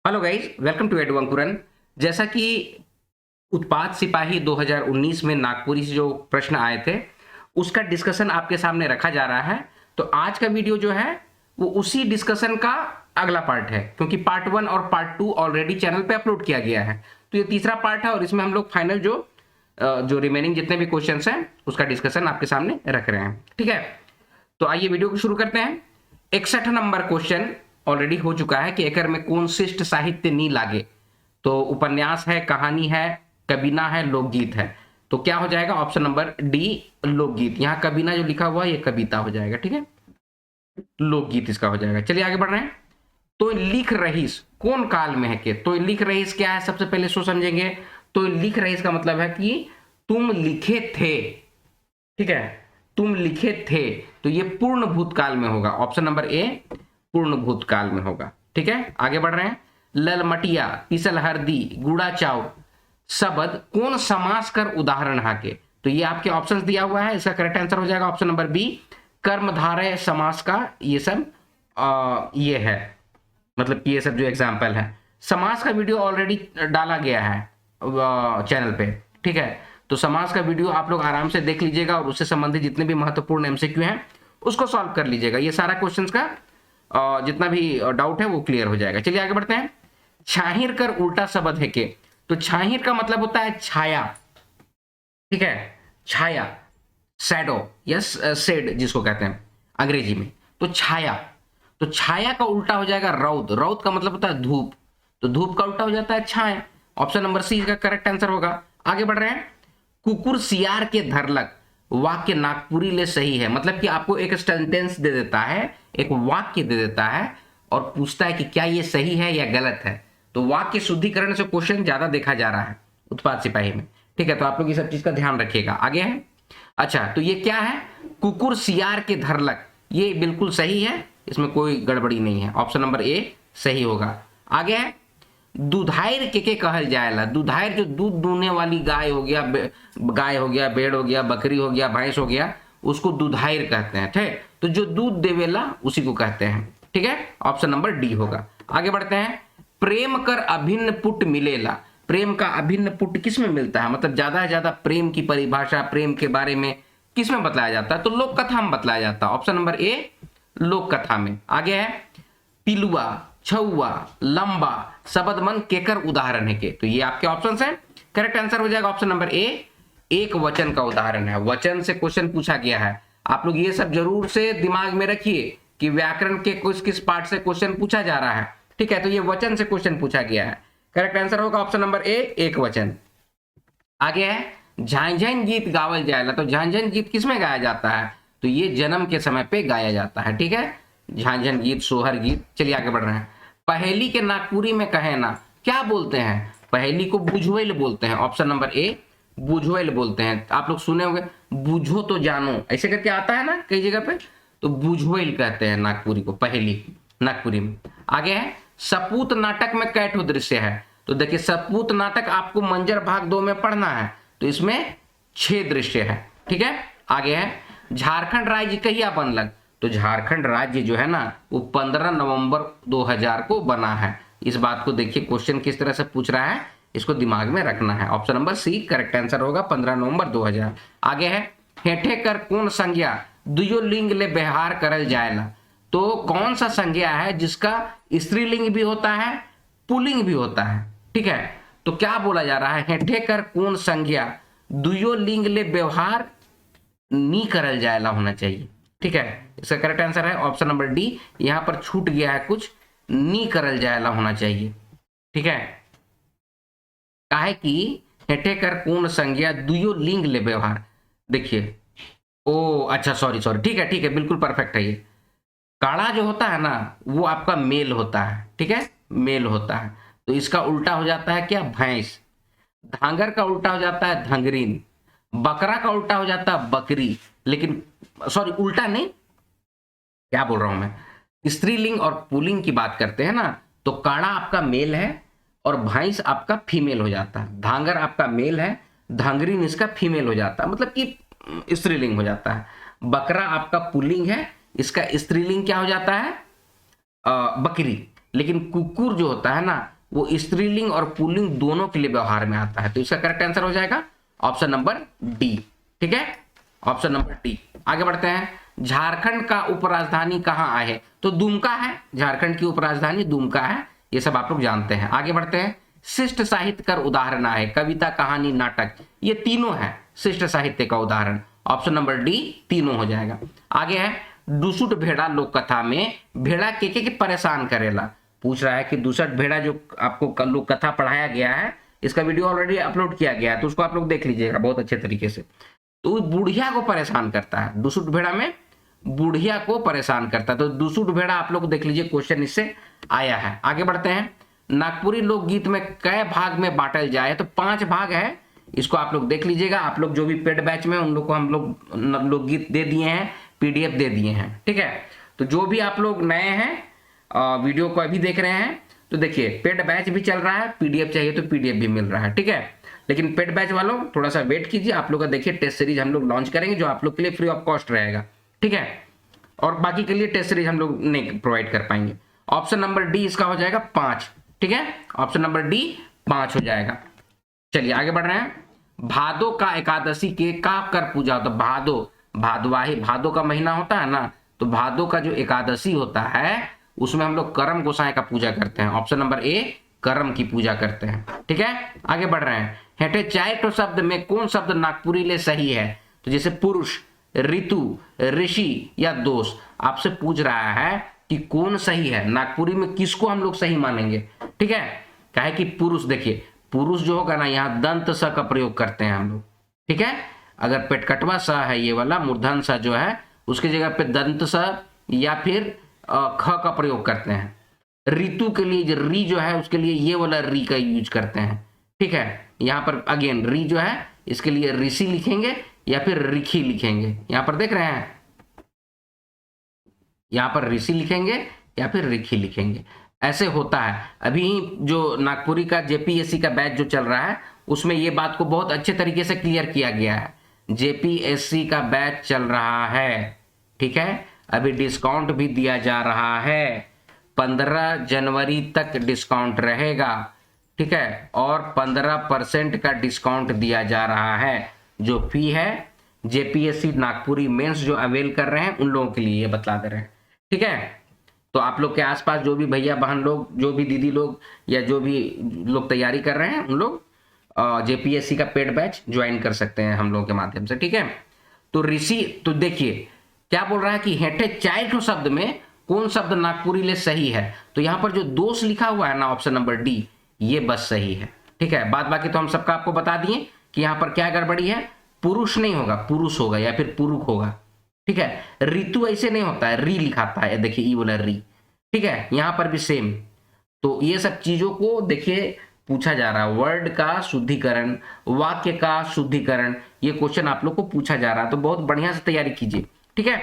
Hello guys, welcome to edu Ankuran. जैसा कि उत्पाद सिपाही 2019 में नागपुरी से जो प्रश्न आए थे उसका डिस्कशन आपके सामने रखा जा रहा है। तो आज का वीडियो जो है वो उसी डिस्कशन का अगला पार्ट है, क्योंकि पार्ट 1 और पार्ट 2 ऑलरेडी चैनल पे अपलोड किया गया है। तो ये तीसरा पार्ट है और इसमें हम लोग फाइनल जो रिमेनिंग जितने भी क्वेश्चंस हैं उसका डिस्कशन आपके सामने रख रहे हैं। ठीक है, तो आइए वीडियो को शुरू करते हैं। 61 नंबर क्वेश्चन ऑलरेडी हो चुका है कि एकर में कौन शिष्ट साहित्य नी लागे। तो उपन्यास है, कहानी है, कबीना है, लोकगीत है। तो क्या हो जाएगा? ऑप्शन नंबर डी, लोकगीत। यहाँ कबीना जो लिखा हुआ है ये कविता हो जाएगा। ठीक है, लोकगीत इसका हो जाएगा। चलिए आगे बढ़ रहे हैं। तो लिख रहीस कौन काल में है के? तो लिख रहीस क्या है, सबसे पहले सो समझेंगे। तो लिख रहीस का मतलब है कि तुम लिखे थे। ठीक है, तुम लिखे थे, तो ये पूर्ण भूतकाल में होगा। ऑप्शन नंबर ए पूर्ण भूतकाल में होगा। ठीक है, आगे बढ़ रहे हैं। ललमटिया, पिसल हरदी, गुड़ा चाव शब्द कौन समास कर उदाहरण हाके? तो ये आपके ऑप्शंस दिया हुआ है, इसका करेक्ट आंसर हो जाएगा ऑप्शन नंबर बी, कर्मधारय समास का ये सब ये है, मतलब कि ये सब जो एग्जाम्पल है। समास का वीडियो ऑलरेडी डाला गया है चैनल पे। ठीक है, तो समास का वीडियो आप लोग आराम से देख लीजिएगा और उससे संबंधित जितने भी महत्वपूर्ण एमसीक्यू हैं उसको सॉल्व कर लीजिएगा। ये सारा क्वेश्चंस का जितना भी डाउट है वो क्लियर हो जाएगा। चलिए आगे बढ़ते हैं। छाहिर कर उल्टा शब्द है के? तो छाहिर का मतलब होता है छाया। ठीक है, छाया, शैडो या शेड जिसको कहते हैं अंग्रेजी में। तो छाया, तो छाया का उल्टा हो जाएगा रौद। रौद का मतलब होता है धूप, तो धूप का उल्टा हो जाता है छाया। ऑप्शन नंबर सी इसका करेक्ट आंसर होगा। आगे बढ़ रहे हैं। कुकुर सियार के धरलक वाक्य नागपुरी ले सही है। मतलब कि आपको एक सेंटेंस दे देता है, एक वाक्य दे देता है और पूछता है कि क्या ये सही है या गलत है। तो वाक्य शुद्धिकरण से क्वेश्चन ज्यादा देखा जा रहा है उत्पाद सिपाही में। ठीक है, तो आप लोग ये सब चीज का ध्यान रखिएगा। आगे है, अच्छा तो ये क्या है? कुकुर सियार के धरलक, ये बिल्कुल सही है, इसमें कोई गड़बड़ी नहीं है। ऑप्शन नंबर ए सही होगा। आगे है, दुधायर के कहल जाएला? दुधायर जो दूध दूहने वाली गाय हो गया, गाय हो गया, भेड़ हो गया, बकरी हो गया, भैंस हो गया, उसको दुधायर कहते हैं। ठीक, तो जो दूध देवेला उसी को कहते हैं। ठीक है, ऑप्शन नंबर डी होगा। आगे बढ़ते हैं। प्रेम कर अभिन्न पुट मिलेला? प्रेम का अभिन्न पुट किस में मिलता है? मतलब ज्यादा से ज्यादा प्रेम की परिभाषा, प्रेम के बारे में किस में बतलाया जाता है? तो लोक कथा में बतलाया जाता है। ऑप्शन नंबर ए लोक कथा में। आगे है, पिलुआ, छुआ, लंबा शब्द मन केकर उदाहरण है के? तो ये आपके ऑप्शन है, करेक्ट आंसर हो जाएगा ऑप्शन नंबर ए, एक वचन का उदाहरण है। वचन से क्वेश्चन पूछा गया है। आप लोग ये सब जरूर से दिमाग में रखिए कि व्याकरण के किस किस पार्ट से क्वेश्चन पूछा जा रहा है। ठीक है, तो ये वचन से क्वेश्चन पूछा गया है। करेक्ट आंसर होगा ऑप्शन नंबर ए, एक वचन। आगे है, झांझन गीत गावल जाएला? तो झांझन गीत किसमें गाया जाता है? तो ये जन्म के समय पे गाया जाता है। ठीक है, झांझन गीत, सोहर गीत। चलिए आगे बढ़ रहे हैं। पहेली के नागपुरी में कहे ना क्या बोलते हैं? पहेली को बुझवेल बोलते हैं। ऑप्शन नंबर ए बुझवेल बोलते हैं। आप लोग सुने होंगे बुझो तो जानो, ऐसे करके आता है ना कई जगह पे, तो बुझवेल कहते हैं नागपुरी को, पहेली नागपुरी में। आगे है, सपूत नाटक में कैठो दृश्य है? तो देखिए सपूत नाटक आपको मंजर भाग 2 में पढ़ना है, तो इसमें 6 दृश्य है। ठीक है, आगे है, झारखंड राज्य कहिया बनलक? तो झारखंड राज्य जो है ना वो 15 नवंबर 2000 को बना है। इस बात को देखिए क्वेश्चन किस तरह से पूछ रहा है, इसको दिमाग में रखना है। Option number c correct answer होगा, 15 नवंबर 2000। आगे है, हेठे कर कौन संज्ञा दुयो लिंग ले व्यवहार करल जाएला? तो कौन सा संज्ञा है जिसका स्त्रीलिंग भी होता है, पुल्लिंग भी होता है? ठीक है, तो क्या बोला जा रहा है? हेठे कर कौन संज्ञा दुयो लिंग ले व्यवहार नी करल जाएला होना चाहिए। ठीक है, इसका करेक्ट आंसर है ऑप्शन नंबर डी। यहां पर छूट गया है कुछ, नी करल जाएला होना चाहिए। ठीक है, काहे कि हेठे कर कौन संज्ञा दुयो लिंग ले व्यवहार। देखिए, ओ अच्छा सॉरी सॉरी, ठीक है बिल्कुल परफेक्ट है। ये काड़ा जो होता है ना वो आपका मेल होता है। ठीक है, मेल होता है, तो इसका उल्टा हो जाता है क्या? भैंस। धांगर का उल्टा हो जाता है धंगरीन। बकरा का उल्टा हो जाता है बकरी। लेकिन सॉरी, उल्टा नहीं, क्या बोल रहा हूं मैं, स्त्रीलिंग और पुल्लिंग की बात करते हैं ना, तो काड़ा आपका मेल है और भैंस आपका फीमेल हो जाता है। धांगर आपका मेल है, धांगरीन इसका फीमेल हो जाता है, मतलब कि स्त्रीलिंग हो जाता है। बकरा आपका पुल्लिंग है, इसका स्त्रीलिंग क्या हो जाता है? बकरी। लेकिन कुकुर जो होता है ना वो स्त्रीलिंग और पुल्लिंग दोनों के लिए व्यवहार में आता है। तो इसका करेक्ट आंसर हो जाएगा ऑप्शन नंबर डी। ठीक है, ऑप्शन नंबर डी। आगे बढ़ते हैं, झारखंड का उपराजधानी कहाँ है? तो दुमका है, झारखंड की उपराजधानी दुमका है, ये सब आप लोग जानते हैं। आगे बढ़ते हैं, शिष्ट साहित्य का उदाहरण है, कविता, कहानी, नाटक, ये तीनों है शिष्ट साहित्य का उदाहरण। ऑप्शन नंबर डी तीनों हो जाएगा। आगे है, दुसुट भेड़ा लोक कथा में भेड़ा के परेशान करेला। पूछ रहा है कि दुसट भेड़ा जो आपको लोक कथा पढ़ाया गया है, इसका वीडियो ऑलरेडी अपलोड किया गया है, तो उसको आप लोग देख लीजिएगा बहुत अच्छे तरीके से। तो बुढ़िया को परेशान करता है, दुसुट भेड़ा में बुढ़िया को परेशान करता है। तो दुसुट भेड़ा आप लोग देख लीजिए, क्वेश्चन इससे आया है। आगे बढ़ते हैं, नागपुरी लोकगीत में कई भाग में बांटल जाए? तो 5 भाग है, इसको आप लोग देख लीजिएगा। आप लोग जो भी पेड बैच में उन लोग को हम लोग लोकगीत दे दिए हैं, पीडीएफ दे दिए हैं। ठीक है, तो जो भी आप लोग नए हैं वीडियो को अभी देख रहे हैं, तो देखिए पेड बैच भी चल रहा है, पीडीएफ चाहिए तो पीडीएफ भी मिल रहा है। ठीक है, लेकिन पेड बैच वालों थोड़ा सा वेट कीजिए, आप लोग का देखिए टेस्ट सीरीज हम लोग लॉन्च करेंगे जो आप लोग के लिए फ्री ऑफ कॉस्ट रहेगा। ठीक है, और बाकी के लिए टेस्ट सीरीज हम लोग नहीं प्रोवाइड कर पाएंगे। ऑप्शन नंबर डी इसका हो जाएगा 5। ठीक है, ऑप्शन नंबर डी 5 हो जाएगा। चलिए आगे बढ़ रहे हैं, भादो का एकादशी के का कर पूजा होता? भादो, भादवाही, भादो का महीना होता है ना, तो भादो का जो एकादशी होता है उसमें हम लोग करम गोसाई का पूजा करते हैं। ऑप्शन नंबर ए करम की पूजा करते हैं। ठीक है, आगे बढ़ रहे हैं, हेठे चार शब्द में कौन शब्द नागपुरी ले सही है? तो जैसे पुरुष, ऋतु, ऋषि या दोष, आपसे पूछ रहा है कि कौन सही है, नागपुरी में किसको हम लोग सही मानेंगे। ठीक है, कहे कि पुरुष, देखिए पुरुष जो होगा ना यहाँ दंत स का प्रयोग करते हैं हम लोग। ठीक है, अगर पेटकटवा स है ये वाला, मूर्धन स जो है उसकी जगह पे दंत स या फिर ख का प्रयोग करते हैं। ऋतु के लिए री जो है उसके लिए ये वाला री का यूज करते हैं। ठीक है, यहाँ पर अगेन री जो है इसके लिए ऋषि लिखेंगे या फिर रिखी लिखेंगे। यहाँ पर देख रहे हैं, यहाँ पर ऋषि लिखेंगे या फिर रिखी लिखेंगे, ऐसे होता है। अभी जो नागपुरी का जेपीएससी का बैच जो चल रहा है उसमें ये बात को बहुत अच्छे तरीके से क्लियर किया गया है। जेपीएससी का बैच चल रहा है, ठीक है, अभी डिस्काउंट भी दिया जा रहा है, 15 जनवरी तक डिस्काउंट रहेगा। ठीक है, और 15% का डिस्काउंट दिया जा रहा है। जो फी है जेपीएससी नागपुरी मेंस जो अवेल कर रहे हैं उन लोगों के लिए ये बतला दे रहे हैं। ठीक है, तो आप लोग के आसपास जो भी भैया बहन लोग, जो भी दीदी लोग या जो भी लोग तैयारी कर रहे हैं उन लोग जेपीएससी का पेड बैच ज्वाइन कर सकते हैं हम लोगों के माध्यम से। ठीक है, तो ऋषि, तो देखिए क्या बोल रहा है कि हेठे 4 शब्द में कौन शब्द नागपुरी ले सही है? तो यहाँ पर जो दोष लिखा हुआ है ना ऑप्शन नंबर डी, ये बस सही है। ठीक है, बात बाकी तो हम सबका आपको बता दिए कि यहाँ पर क्या गड़बड़ी है। पुरुष नहीं होगा, पुरुष होगा या फिर पुरुष होगा। ठीक है, ऋतु ऐसे नहीं होता है, री लिखाता है, देखिए ई बोला री। ठीक है, यहाँ पर भी सेम। तो ये सब चीजों को देखिए पूछा जा रहा है, वर्ड का शुद्धिकरण, वाक्य का शुद्धिकरण, ये क्वेश्चन आप लोग को पूछा जा रहा है, तो बहुत बढ़िया से तैयारी कीजिए। ठीक है,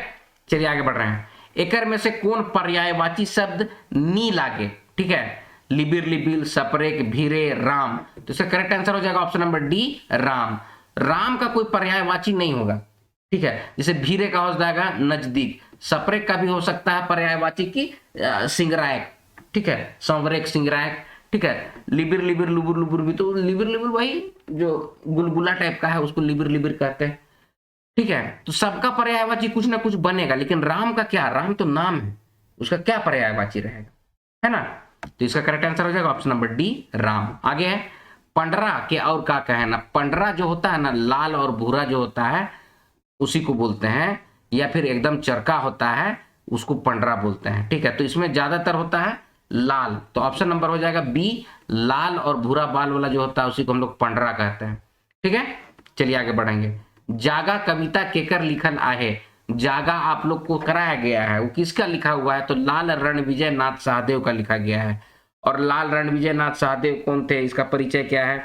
चलिए आगे बढ़ रहे हैं, एकर में से कौन पर्यायवाची शब्द नी लागे? ठीक है, लिबिर, लिबिल, सपरेक, भीरे, राम, तो इसका करेक्ट आंसर हो जाएगा option number D Ram. Ram का कोई पर्यायवाची नहीं होगा। ठीक है, जैसे भीरे का हो जाएगा नजदीक, सपरेक का भी हो सकता है पर्यायवाची की सिंगरायक। ठीक है, संवरेक, सिंगरायक। ठीक है, लिबिर, लिबिर, लुबुर, लुबुर भी, तो लिबिर, लिबिर वही जो गुलगुला टाइप का है उसको लिबिर, लिबिर कहते हैं। ठीक है, तो सबका पर्यायवाची कुछ ना कुछ बनेगा, लेकिन राम का क्या, राम तो नाम है, उसका क्या पर्यायवाची रहेगा, है ना? तो इसका करेक्ट आंसर हो जाएगा ऑप्शन नंबर डी राम। आगे है, पंडरा के और क्या कहना? पंडरा जो होता है ना, लाल और भूरा जो होता है उसी को बोलते हैं, या फिर एकदम चरका होता है उसको पंडरा बोलते हैं। ठीक है, तो इसमें ज्यादातर होता है लाल, तो ऑप्शन नंबर हो जाएगा बी, लाल और भूरा बाल वाला जो होता है उसी को हम लोग पंडरा कहते हैं। ठीक है, चलिए आगे बढ़ेंगे, जागा कविता केकर लिखल आहे? जागा आप लोग को कराया गया है, वो किसका लिखा हुआ है? तो लाल रणविजय नाथ सहदेव का लिखा गया है। और लाल रणविजय नाथ सहदेव कौन थे, इसका परिचय क्या है,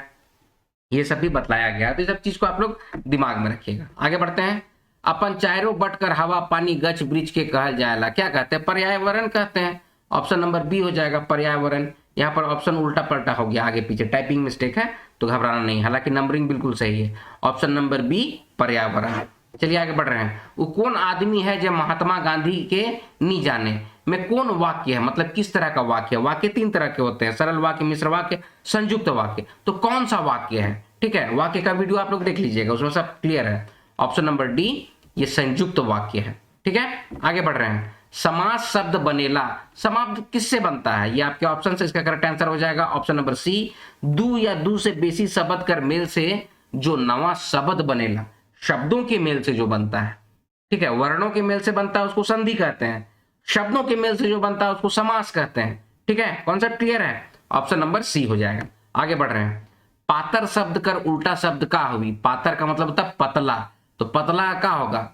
ये सब भी बतलाया गया है। तो ये सब चीज को आप लोग दिमाग में रखिएगा। आगे बढ़ते हैं, अपन चारों बट कर हवा पानी गच वृक्ष के कहल जाएला, क्या कहते हैं? पर्यावरण कहते हैं। ऑप्शन नंबर बी हो जाएगा पर्यावरण। यहाँ पर ऑप्शन उल्टा पलटा हो गया, आगे पीछे टाइपिंग मिस्टेक है तो घबराना नहीं, हालांकि नंबरिंग बिल्कुल सही है। ऑप्शन नंबर बी पर्यावरण। चलिए आगे बढ़ रहे हैं। वो कौन आदमी है जो महात्मा गांधी के नी जाने में कौन वाक्य है, मतलब किस तरह का वाक्य है। वाक्य 3 तरह के होते हैं, सरल वाक्य, मिश्र वाक्य, संयुक्त वाक्य। तो कौन सा वाक्य है, ठीक है, वाक्य का वीडियो आप लोग देख लीजिएगा, उसमें सब क्लियर है। ऑप्शन नंबर डी ये संयुक्त वाक्य है, ठीक है। आगे बढ़ रहे हैं। समास शब्द बनेला, समाप्त किससे बनता है, ये आपके ऑप्शन से, इसका करेक्ट आंसर हो जाएगा ऑप्शन नंबर सी, दू या दू से बेसी शब्द कर मेल से जो नवा शब्द बनेला, शब्दों के मेल से जो बनता है, ठीक है। वर्णों के मेल से बनता है उसको संधि कहते हैं, शब्दों के मेल से जो बनता है उसको समास कहते हैं, ठीक है। कॉन्सेप्ट क्लियर है, ऑप्शन नंबर सी हो जाएगा। आगे बढ़ रहे हैं। पातर शब्द कर उल्टा शब्द का हुई, पातर का मतलब होता है पतला, तो पतला का होगा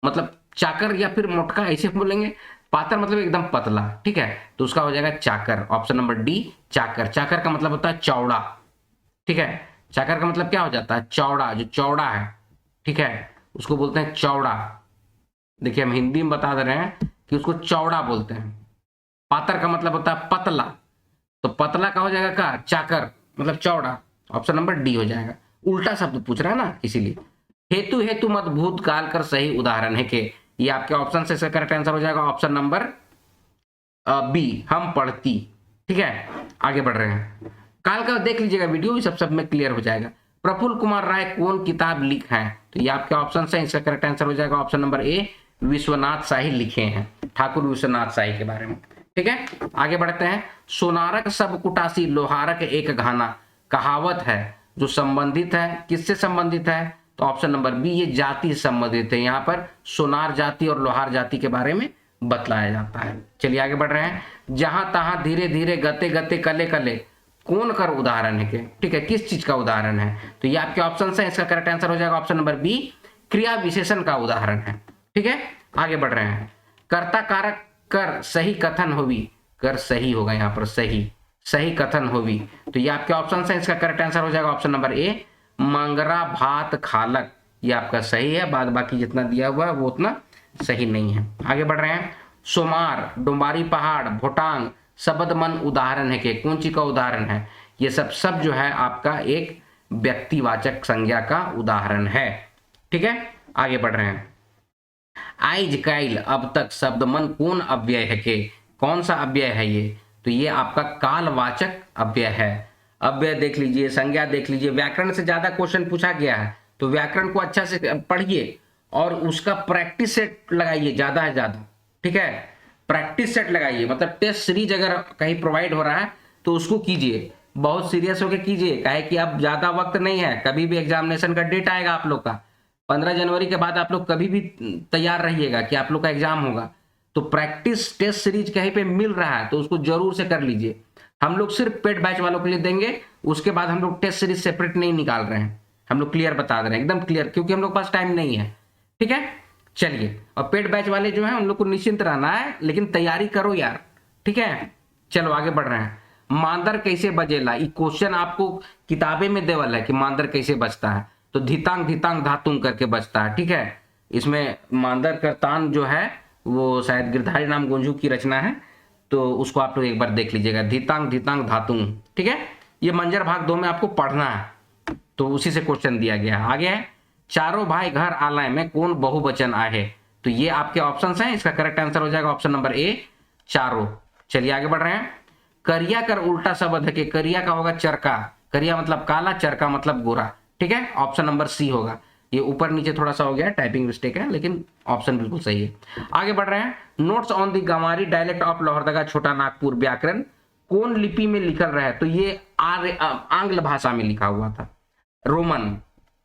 मतलब चाकर या फिर मोटका, ऐसे बोलेंगे। पातर मतलब एकदम पतला, ठीक है, तो उसका हो जाएगा चाकर, ऑप्शन नंबर डी चाकर। चाकर का मतलब होता है चौड़ा, ठीक है। चाकर का मतलब क्या हो जाता है, चौड़ा, जो चौड़ा है, ठीक है, उसको बोलते हैं चौड़ा। देखिए हम हिंदी में बता दे रहे हैं कि उसको चौड़ा बोलते हैं। पातर का मतलब होता है पतला, तो पतला का हो जाएगा का चाकर, मतलब चौड़ा, ऑप्शन नंबर डी हो जाएगा। उल्टा शब्द पूछ रहा है ना, इसीलिए। हेतु हेतु मत भूतकाल कर सही उदाहरण है के, ये आपके ऑप्शन से इसका करेक्ट आंसर हो जाएगा ऑप्शन नंबर बी, हम पढ़ती, ठीक है। आगे बढ़ रहे हैं। काल का देख लीजिएगा वीडियो, सब में क्लियर हो जाएगा। प्रफुल्ल कुमार राय कौन किताब लिख है, तो ये आपके ऑप्शन है, इसका करेक्ट आंसर हो जाएगा ऑप्शन नंबर ए, विश्वनाथ शाही लिखे हैं, ठाकुर विश्वनाथ शाही के बारे में, ठीक है। आगे बढ़ते हैं। सोनारक सब कुटासी लोहारक एक घाना, कहावत है जो संबंधित है, किससे संबंधित है, तो ऑप्शन नंबर बी ये जाति से संबंधित है। यहाँ पर सोनार जाति और लोहार जाति के बारे में बतलाया जाता है। चलिए आगे बढ़ रहे हैं। जहां तहां धीरे धीरे गते गते कले कले कौन कर उदाहरण है के, ठीक है, किस चीज का उदाहरण है, तो ये आपके ऑप्शन है, इसका करेक्ट आंसर हो जाएगा ऑप्शन नंबर बी, क्रिया विशेषण का उदाहरण है, ठीक है। आगे बढ़ रहे हैं। कर्ता कारक कर सही कथन होवी, कर सही होगा यहाँ पर, सही सही कथन होवी, तो ये आपके ऑप्शन है, इसका करेक्ट आंसर हो जाएगा ऑप्शन नंबर ए, मंगरा भात खालक, ये आपका सही है। बाद बाकी जितना दिया हुआ है वो उतना सही नहीं है। आगे बढ़ रहे हैं। सोमार, डुम्बारी पहाड़, भोटांग, शब्द मन उदाहरण है के, कौन चीज का उदाहरण है, ये सब जो है आपका एक व्यक्तिवाचक संज्ञा का उदाहरण है, ठीक है। आगे बढ़ रहे हैं। आइज काइल अब तक शब्द मन कौन अव्यय है के, कौन सा अव्यय है ये, तो ये आपका कालवाचक अव्यय है। अव्यय देख लीजिए, संज्ञा देख लीजिए, व्याकरण से ज्यादा क्वेश्चन पूछा गया है, तो व्याकरण को अच्छा से पढ़िए और उसका प्रैक्टिस सेट लगाइए ज्यादा है ज्यादा, ठीक है। प्रैक्टिस सेट लगाइए, मतलब टेस्ट सीरीज अगर कहीं प्रोवाइड हो रहा है तो उसको कीजिए, बहुत सीरियस होकर कीजिए, काहे कि अब ज्यादा वक्त नहीं है, कभी भी एग्जामिनेशन का डेट आएगा आप लोग का 15 जनवरी के बाद, आप लोग कभी भी तैयार रहिएगा कि आप लोग का एग्जाम होगा। तो प्रैक्टिस टेस्ट सीरीज कहीं पे मिल रहा है तो उसको जरूर से कर लीजिए। हम लोग सिर्फ पेड बैच वालों के लिए देंगे, उसके बाद हम लोग टेस्ट सीरीज सेपरेट नहीं निकाल रहे हैं, हम लोग क्लियर बता दे रहे हैं, एकदम क्लियर, क्योंकि हम लोग पास टाइम नहीं है, ठीक है। चलिए, और पेड बैच वाले जो है उन लोग को निश्चिंत रहना है, लेकिन तैयारी करो यार, ठीक है। चलो आगे बढ़ रहे हैं। मांदर कैसे बजेला, ये क्वेश्चन आपको किताबें में देवल है कि मांदर कैसे बजता है, तो धितांग धितांग धातुंग करके बजता है, ठीक है। इसमें मांदर का तान जो है वो शायद गिरधारी राम गोंझू की रचना है, तो उसको आप लोग एक बार देख लीजिएगा, धितांग धितांग धातुंग, ठीक है। ये मंजर भाग 2 में आपको पढ़ना है, तो उसी से क्वेश्चन दिया गया है। आगे है। चारों भाई घर आलय में कौन बहुवचन आए, तो ये आपके ऑप्शन हैं, इसका करेक्ट आंसर हो जाएगा ऑप्शन नंबर ए, चारों। चलिए आगे बढ़ रहे हैं। करिया कर उल्टा शब्द है कि, करिया का होगा चरका, करिया मतलब काला, चरका मतलब गोरा, ठीक है, ऑप्शन नंबर सी होगा। ये ऊपर नीचे थोड़ा सा हो गया, टाइपिंग मिस्टेक है, लेकिन ऑप्शन बिल्कुल सही है। आगे बढ़ रहे हैं। Notes on the Ganwari dialect of Lohardaga Chota Nagpur व्याकरण कौन लिपि में लिखल रहा है, तो ये आंग्ल भाषा में लिखा हुआ था, रोमन,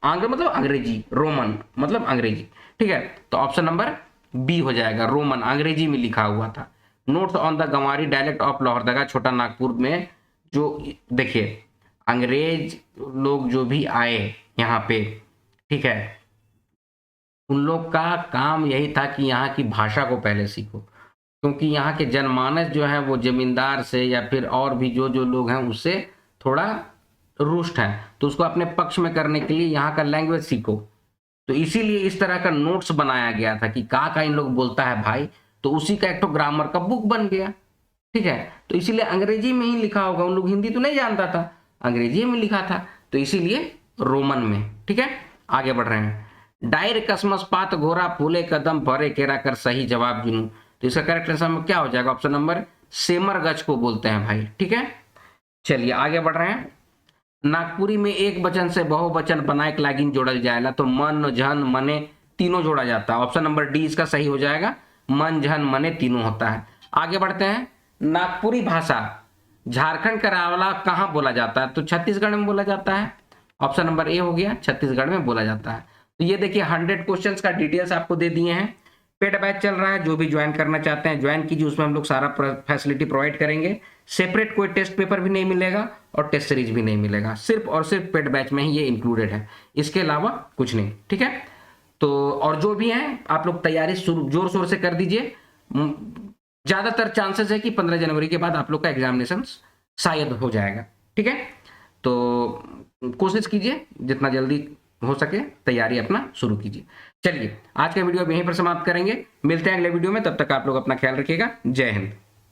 आंग्ल मतलब अंग्रेजी, रोमन मतलब अंग्रेजी, ठीक है, तो ऑप्शन नंबर बी हो जाएगा, रोमन अंग्रेजी में लिखा हुआ था। Notes on the Ganwari dialect of Lohardaga Chota Nagpur में जो देखिए अंग्रेज लोग जो भी आए यहाँ पे, ठीक है, उन लोग का काम यही था कि यहाँ की भाषा को पहले सीखो, क्योंकि यहाँ के जनमानस जो है वो जमींदार से या फिर और भी जो लोग हैं उससे थोड़ा रुष्ट हैं, तो उसको अपने पक्ष में करने के लिए यहाँ का लैंग्वेज सीखो। तो इसीलिए इस तरह का नोट्स बनाया गया था कि का इन लोग बोलता है भाई, तो उसी का एक तो ग्रामर का बुक बन गया, ठीक है। तो इसीलिए अंग्रेजी में ही लिखा होगा, उन लोग हिंदी तो नहीं जानता था, अंग्रेजी में लिखा था, तो इसीलिए रोमन में, ठीक है। आगे बढ़ रहे हैं। डायर कसमस पात घोरा फूले कदम भरे केरा कर सही जवाब जुनू। तो इसका करेक्ट आंसर क्या हो जाएगा? ऑप्शन नंबर सेमर गज को बोलते हैं भाई। ठीक है, चलिए आगे बढ़ रहे हैं। नागपुरी में एक वचन से बहुवचन बनाए एक लागिन जोड़ल जाएगा, तो मन झन मने तीनों जोड़ा जाता है। ऑप्शन नंबर डी इसका सही हो जाएगा, मन झन मने तीनों होता है। आगे बढ़ते हैं। नागपुरी भाषा झारखंड का रावला कहाँ बोला जाता है? तो छत्तीसगढ़ में बोला जाता है। ऑप्शन नंबर ए हो गया, छत्तीसगढ़ में बोला जाता है। तो ये देखिए 100 क्वेश्चंस का डिटेल्स आपको दे दिए हैं। पेड बैच चल रहा है, जो भी ज्वाइन करना चाहते हैं ज्वाइन कीजिए, उसमें हम लोग सारा फैसिलिटी प्रोवाइड करेंगे। सेपरेट कोई टेस्ट पेपर भी नहीं मिलेगा और टेस्ट सीरीज भी नहीं मिलेगा, सिर्फ और सिर्फ पेड बैच में ही ये इंक्लूडेड है, इसके अलावा कुछ नहीं। ठीक है, तो और जो भी हैं आप लोग तैयारी जोर शोर से कर दीजिए। ज्यादातर चांसेस है कि 15 जनवरी के बाद आप लोग का एग्जामिनेशन शायद हो जाएगा। ठीक है, तो कोशिश कीजिए जितना जल्दी हो सके तैयारी अपना शुरू कीजिए। चलिए आज का वीडियो अब यहीं पर समाप्त करेंगे, मिलते हैं अगले वीडियो में, तब तक आप लोग अपना ख्याल रखिएगा। जय हिंद।